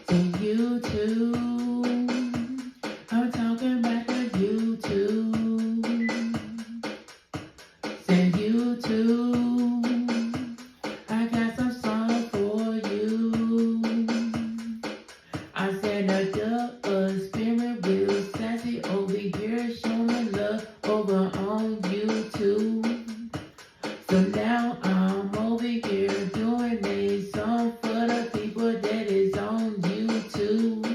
to YouTube. I'm talking about the YouTube. Say YouTube. I got some song for you. I said a spirit real sassy over here showing love over on YouTube. So now I'm over here doing a song for the people that is on YouTube.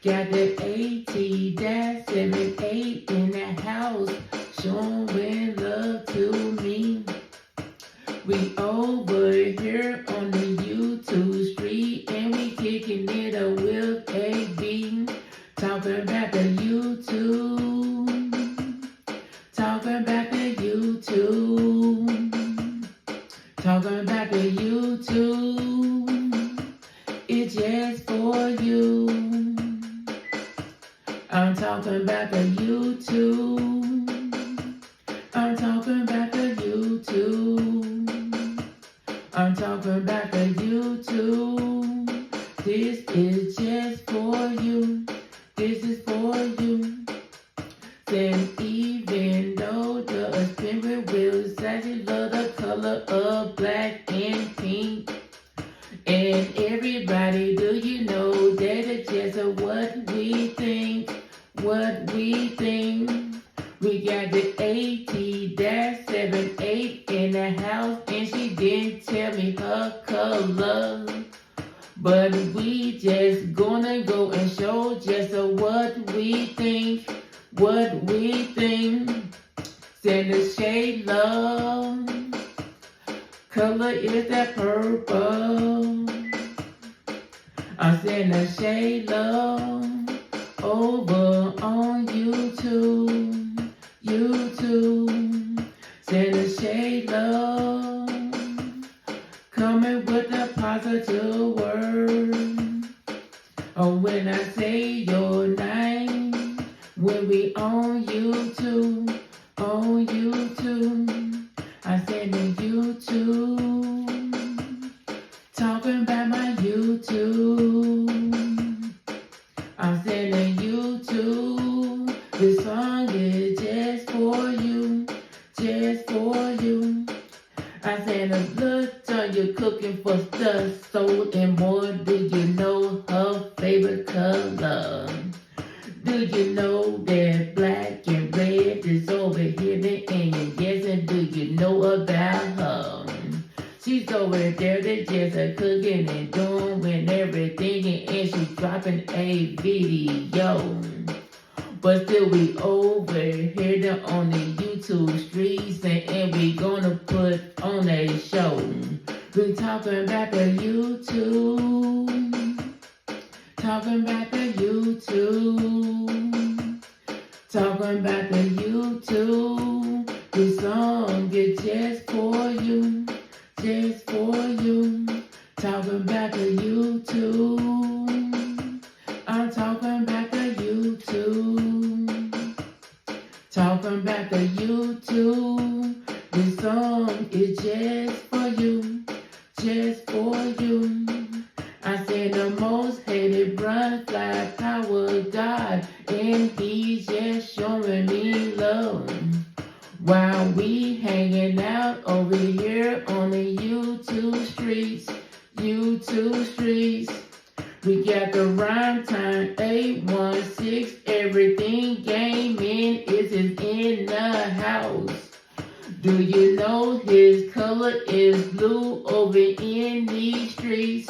Got the AT-78 in the house showing love to me. We over here on the YouTube street and we kicking it up with a beat. Talking about the YouTube. Talking about the YouTube. Talking about the YouTube. It's just for you. I'm talking about the YouTube. I'm talking about the YouTube. I'm talking about the YouTube. This is just for you. This is for you. Then even though the spirit will sassy love the color of black and pink. And everybody, do you know that it's just what we think? What we think. We got the AT-78 in the house and she didn't tell me her color. But we just gonna go and show just what we think. What we think. Send a shade love. Color is that purple. I send a shade love over on YouTube. YouTube. Send a shade love. Coming with a positive word. Oh, when I say your name. When we on YouTube. On YouTube. I said in YouTube. Talking about my YouTube. I said in YouTube. This song is just for you. Just for you. I said a good time you're cooking for stuff, soul and more. Do you know her favorite color? Do you know that black and red is over here? And you're guessing, do you know about her? She's over there, they just cooking and doing everything, and she's dropping a video. But still we over here on the YouTube streets, and we gonna put on a show. We talking about the YouTube. Talking about the YouTube. Talking about the YouTube. This song is just for you. Just for you. Talking about the YouTube. I'm talking about the YouTube. Talking about the YouTube. This song is just for you. Just for you. I said the most hated run fly power God, and he's just showing me love. While we hanging out over here on the YouTube streets. YouTube streets. We got the rhyme time 816. Everything gaming is in the house. Do you know his color is blue over in these streets?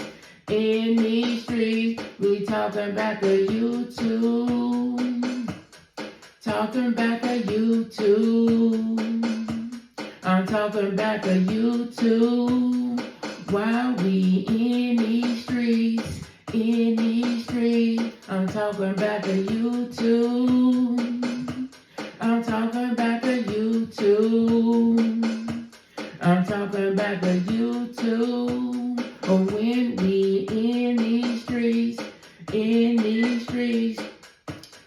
In these streets, we talking about the YouTube. Talking about the YouTube. I'm talking about the YouTube. While we in these streets. In these streets, I'm talking about the YouTube. I'm talking about the YouTube. I'm talking about the YouTube. Oh, when we in these streets,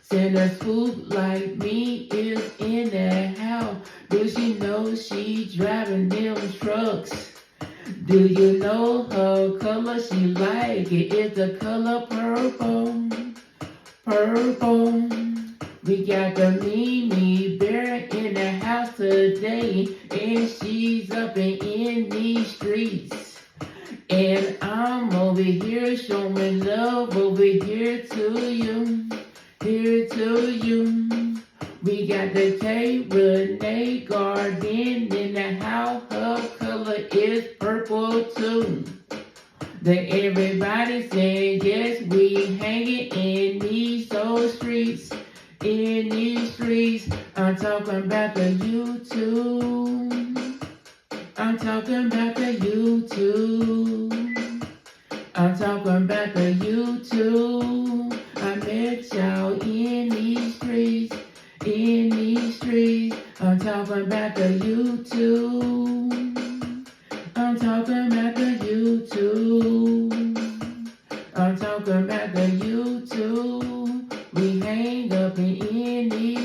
send a spook like me is in the house. Do she know she driving them trucks? Do you know her color? She like it. It's the color purple. Purple. We got the Mimi Bear in the house today, and she's up and in these streets. And I'm over here showing love over here to you, here to you. We got the Renee Garden in the house, her color is purple too. That everybody said yes, we hanging in these old streets, in these streets. I'm talking about the YouTube. I'm talking about the YouTube. I'm talking about the YouTube. I met y'all in these streets, in these streets. I'm talking about the YouTube. I'm talking about the YouTube. I'm talking about the YouTube. We hang up in the